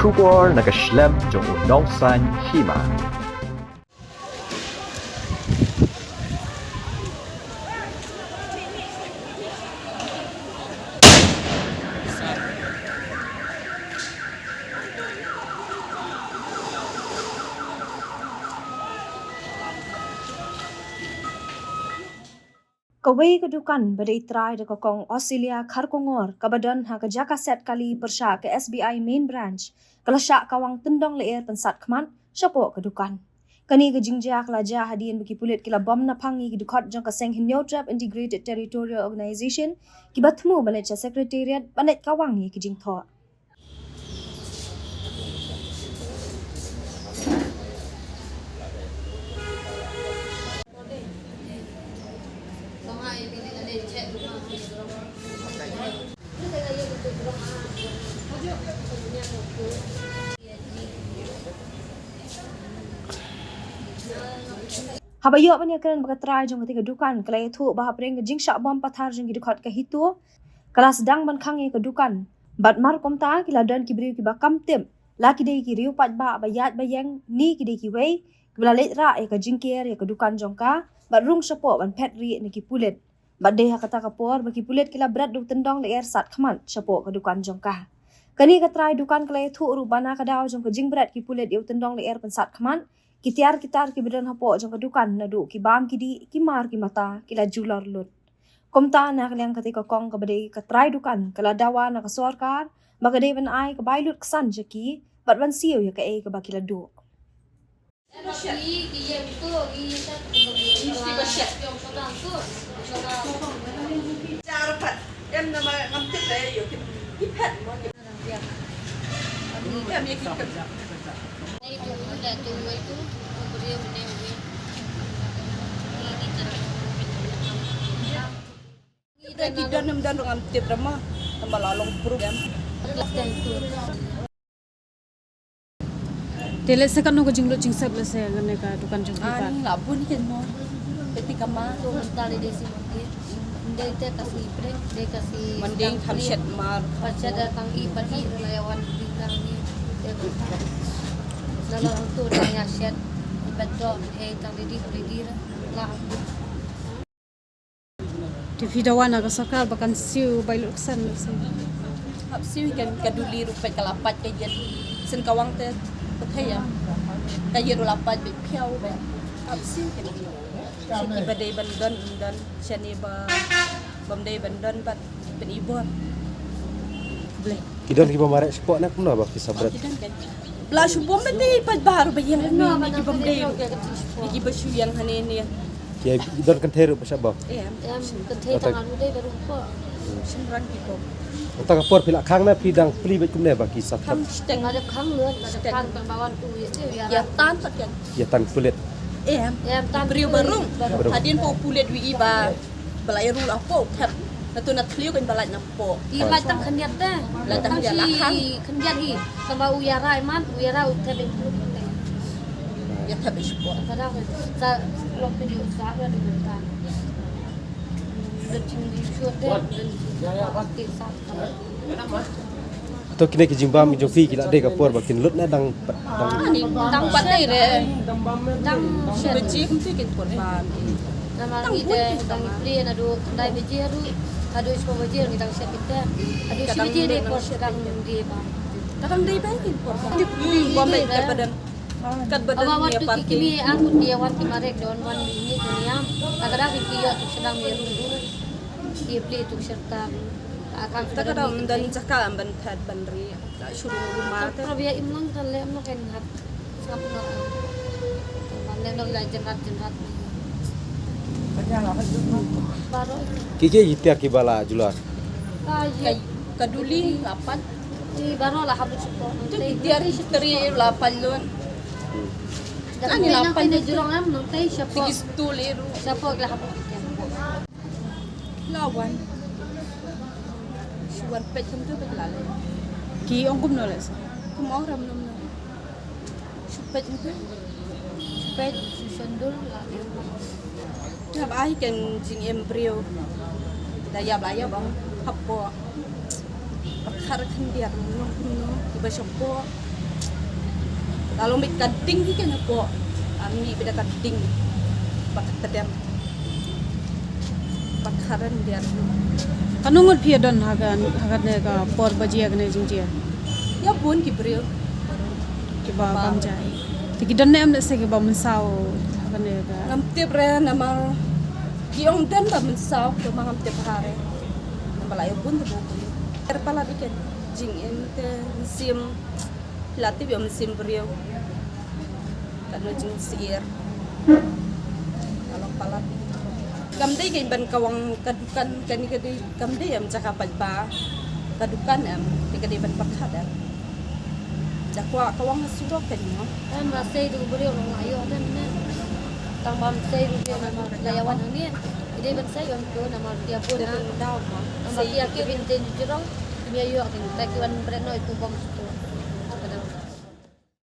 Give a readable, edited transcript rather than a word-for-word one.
Schubor nakaschlem jong udongsan hima. Kawai kedukan badai try de kokong Australia Kharkongor kabadan ha kejaka set kali persya ke SBI main branch kelasyak kawang tendong leer pensat keman syapok kedukan. Kani kejingjak laja hadian bagi pulit kila bom napangi kedukot jong kaseng Hinyotrap Integrated Territorial Organization kibatmu banet secretariat banet kawang ni kejingtho. Habayok banya keren berkatrai jong ketika dukan kelai tu bahap reng jing syak bom pathar jong gidukot ke hitu kelas sedang bankangi kedukan bat mar komta kila dan kibriu ki bakam tim laki dei ki riu pat ba bayat bayang ni ki dei ki wei kila let ra e ka jingkir e kedukan jongka bat rung syapok ban pet ri ni ki pulit bat dei kata kapor bagi pulit kila berat du tendong leer sat khaman syapok kedukan jongka kani katrai dukan kelai tu rubana kadau jong ke jing berat ki pulit eu tendong leer pensat khaman kitar ki bedan hapo jong kedukan nadu ki bam ki di ki mar ki mata kila jular lut komta na kaliang ketika kong ke badai katrai dukan kala dawa na kasorkar maka dei ban ai ke bailut kesan jeki bat ban siu ya ke e ke bakila du Kita dan dengan tip ramah tambah lalong program. Tele se kan ko jinglo jing sab le se ngane ka dukan jong Ah, pa. ngabun ken no. Ketika mah तो mentali desi mungkin dia itu kasih break dia kasih mending khamshat mar. baca datang pagi layawan bintang ni dia dalam tu dia syat betul tang di dira lah Ti fidawana ka sakal bakan siu bailuk san le se. Hap siu kan kaduli rupet kalapat kayen. Sen kawang te bethaya. Kayen lapat be piau be. Hap siu kan. Siki badai bandan dan shani ba bamdai bandan bat ben ibon. Boleh. Kidon ki pamaret sport nak pun apa kisah berat. Kidan kan. Bla shubom badai pat bahar bayang ni ki bamdai. Ki basu yang hanene. Ya kidon kan teru pasal bah. Em. em kenthe tangan dia baru apa Semran people. Otak kapor pila khang na pidang pli bet kumne ba kisah Kam tak. steng ada khang leuan ada khang pembawan tu ya ya tan pat kan. Ya tan kulit. Em. em tan Beriu barung. Hadin po pulet wi iba. Balai rul apo tap. Natu nat kliu kan balai napo. i latang khaniat dah Latang dia lakang. khaniat hi sama uyara iman uyara uthe Ya tap ispo. kadang sa lok video sa ada bentar dan cing di shoot dan pasti sa Atau kini ki jimbam jo fi kila de kapor ba kin lut na dang Ani tang pat dai re. dang Beji kum tu kin por ban. nama ide dang play na do dai beji adu ispo beji ni dang set kita adu si beji de por sedang di ba Kadang dai bai kin por ban. Bom dai kat badan. Kat badan Awa ni waktu parti. kini aku dia wanti marek don wan ini dunia kadang kiki tu sedang meru dulu dia play tu serta akan Kadang dan zakam ban that ban ri. Shuru rumah te. Kalau dia imlang kan lem no kan hat sap no kan lem no la jenat baru kiki itia ki bala jular. kayu Kaduli lapan. di baru lah habis support Tu diari seteri lapan lon. Ani lapan ni jurang am nanti siapa Tigis tu liru. siapa lah habis Lawan. Suan pet kum tu pet lale. Ki ong kum no le se. Kum orang nom nom. Supet tu. pet sundul lah Hab ai kan jing embryo. Daya blaya bang. Hapo. pakar kan dia no iba syopo kalau mit kading kan po ami beda kading pakat tadam pakaran dia kanungot pia don hagan ne ka por bajia ne jingjia ya bun kibril ki ba bam jai ti don ne am se ki ba mensau hagan ne ka ngam tibre nama giong dan ba mensau ke mangam tip hare namala ya bun tu buku terpala diken jing ente sim latih biam sim brio kan jing sir kalau palat kamdai kay ban kawang kadukan kani kadi kamdai am caka ba kadukan am kadi ban pakada jakwa kawang surok kan no Kan masih itu beliau orang ayo dan tambah saya dia nama layawan ini jadi ben saya yang tu nama dia pun daw mo nama dia ke bintin jurong dia yo akan takiwan breno itu bom tu